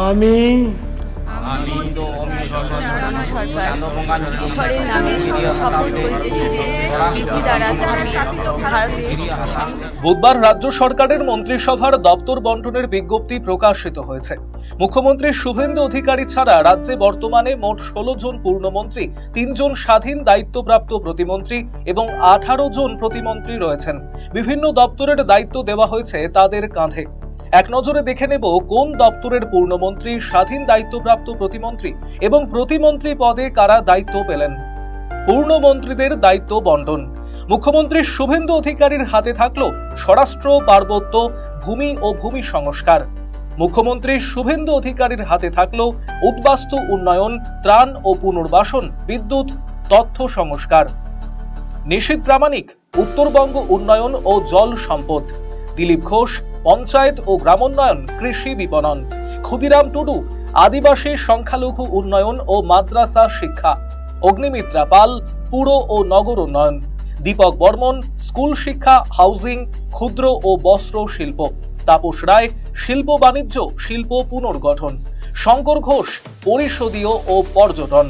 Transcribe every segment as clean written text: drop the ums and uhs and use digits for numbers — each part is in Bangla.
আমি ঈশ্বরের নামে শপথ করিতেছি যে বিধি দ্বারা স্থাপিত ভারতের বুধবার রাজ্য সরকারের মন্ত্রিসভার দপ্তর বন্টনের বিজ্ঞপ্তি প্রকাশিত হয়েছে। মুখ্যমন্ত্রী শুভেন্দু অধিকারী ছাড়া রাজ্যে বর্তমানে মোট 16 জন পূর্ণমন্ত্রী, 3 জন স্বাধীন দায়িত্বপ্রাপ্ত প্রতিমন্ত্রী এবং 18 জন প্রতিমন্ত্রী রয়েছেন। বিভিন্ন দপ্তরের দায়িত্ব দেওয়া হয়েছে তাদের কাঁধে। এক নজরে দেখে নেব কোন দপ্তরের পূর্ণমন্ত্রী, স্বাধীন দায়িত্বপ্রাপ্ত প্রতিমন্ত্রী এবং প্রতিমন্ত্রী পদে কারা দায়িত্ব পেলেন। পূর্ণমন্ত্রীদের দায়িত্ব বন্টন। মুখ্যমন্ত্রী শুভেন্দু অধিকারীর হাতে থাকলো স্বরাষ্ট্র, পার্বত্য, ভূমি ও ভূমি সংস্কার। মুখ্যমন্ত্রী শুভেন্দু অধিকারীর হাতে থাকলো উদ্বাস্তু উন্নয়ন, ত্রাণ ও পুনর্বাসন, বিদ্যুৎ, তথ্য সংস্কার। নিশীথ প্রামাণিক উত্তরবঙ্গ উন্নয়ন ও জল সম্পদ। দিলীপ ঘোষ পঞ্চায়েত ও গ্রামোন্নয়ন, কৃষি বিপণন। ক্ষুদিরাম টুডু আদিবাসী সংখ্যালঘু উন্নয়ন ও মাদ্রাসা শিক্ষা। অগ্নিমিত্রা পাল পুর ও নগর উন্নয়ন। দীপক বর্মন স্কুল শিক্ষা, হাউজিং, ক্ষুদ্র ও বস্ত্র শিল্প। তাপস রায় শিল্প বাণিজ্য, শিল্প পুনর্গঠন। শঙ্কর ঘোষ পরিষদীয় ও পর্যটন।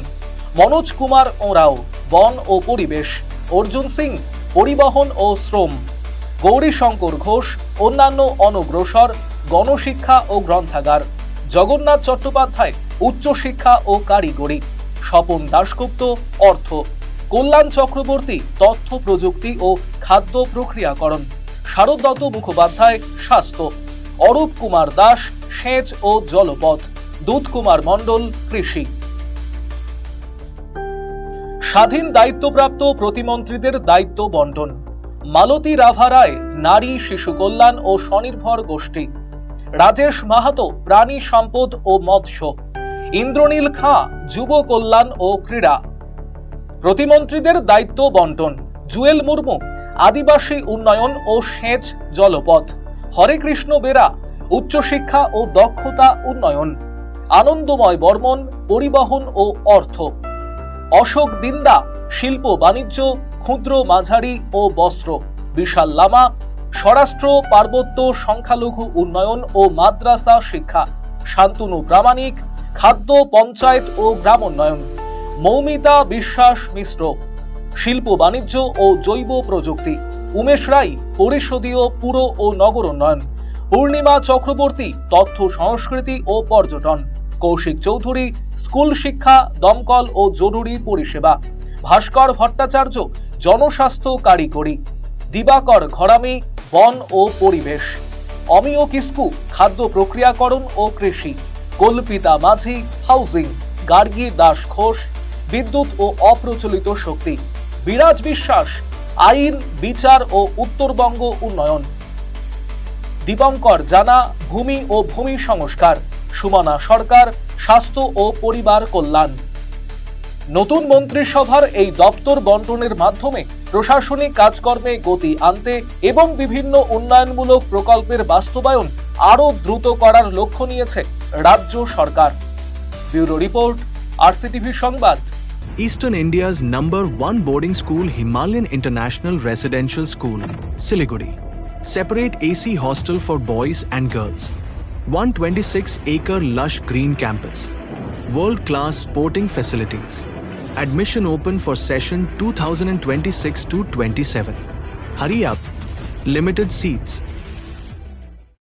মনোজ কুমার ওঁরাও বন ও পরিবেশ। অর্জুন সিং পরিবহন ও শ্রম। গৌরী শঙ্কর ঘোষ অন্যান্য অনগ্রসর, গণশিক্ষা ও গ্রন্থাগার। জগন্নাথ চট্টোপাধ্যায় উচ্চশিক্ষা ও কারিগরি। স্বপন দাশগুপ্ত অর্থ। কল্যাণ চক্রবর্তী তথ্য প্রযুক্তি ও খাদ্য প্রক্রিয়াকরণ। শারদ দত্ত মুখোপাধ্যায় স্বাস্থ্য। অরূপ কুমার দাস সেচ ও জলপথ। দুধ কুমার মণ্ডল কৃষি। স্বাধীন দায়িত্বপ্রাপ্ত প্রতিমন্ত্রীদের দায়িত্ব বন্টন। মালতী রাভা রায় নারী শিশু কল্যাণ ও স্বনির্ভর গোষ্ঠী। রাজেশ মাহাতো প্রাণী সম্পদ ও মৎস্য। ইন্দ্রনীল খাঁ যুব কল্যাণ ও ক্রীড়া। প্রতিমন্ত্রীদের দায়িত্ব বন্টন। জুয়েল মুর্মু আদিবাসী উন্নয়ন ও সেচ জলপথ। হরে কৃষ্ণ বেরা উচ্চশিক্ষা ও দক্ষতা উন্নয়ন। আনন্দময় বর্মন পরিবহন ও অর্থ। অশোক দিন্দা শিল্প বাণিজ্য, ক্ষুদ্র মাঝারি ও বস্ত্র। বিশাল লামা স্বরাষ্ট্র, পার্বত্য, সংখ্যালঘু উন্নয়ন ও মাদ্রাসা শিক্ষা। শান্তনু প্রামাণিক খাদ্য, পঞ্চায়েত ও গ্রামোন্নয়ন। মৌমিতা বিশ্বাস মিশ্র শিল্প বাণিজ্য ও জৈব প্রযুক্তি। উমেশ রায় পরিষদীয় পুর ও নগর উন্নয়ন। পূর্ণিমা চক্রবর্তী তথ্য সংস্কৃতি ও পর্যটন। কৌশিক চৌধুরী স্কুল শিক্ষা, দমকল ও জরুরি পরিষেবা। ভাস্কর ভট্টাচার্য জনস্বাস্থ্য কারিগরি। দিবাকর ঘরামি বন ও পরিবেশ। অমিয় কিস্কু খাদ্য প্রক্রিয়াকরণ ও কৃষি। কল্পিতা মাঝি হাউজিং। গার্গী দাস ঘোষ বিদ্যুৎ ও অপ্রচলিত শক্তি। বিরাজ বিশ্বাস আইন, বিচার ও উত্তরবঙ্গ উন্নয়ন। দীপঙ্কর জানা ভূমি ও ভূমি সংস্কার। সুমনা সরকার স্বাস্থ্য ও পরিবার কল্যাণ। নতুন মন্ত্রিসভার এই দপ্তর বন্টনের মাধ্যমে প্রশাসনিক কাজকর্মে গতি আনতে এবং বিভিন্ন উন্নয়নমূলক প্রকল্পের বাস্তবায়ন আরও দ্রুত করার লক্ষ্য নিয়েছে রাজ্য সরকার। ব্যুরো রিপোর্ট, আরসিটিভি সংবাদ। Eastern India's #1 boarding school, Himalayan International Residential School, Siliguri. Separate AC hostel for boys and girls. 126-acre lush green campus. World-class sporting facilities. Admission open for session 2026 to 27. Hurry up. Limited seats.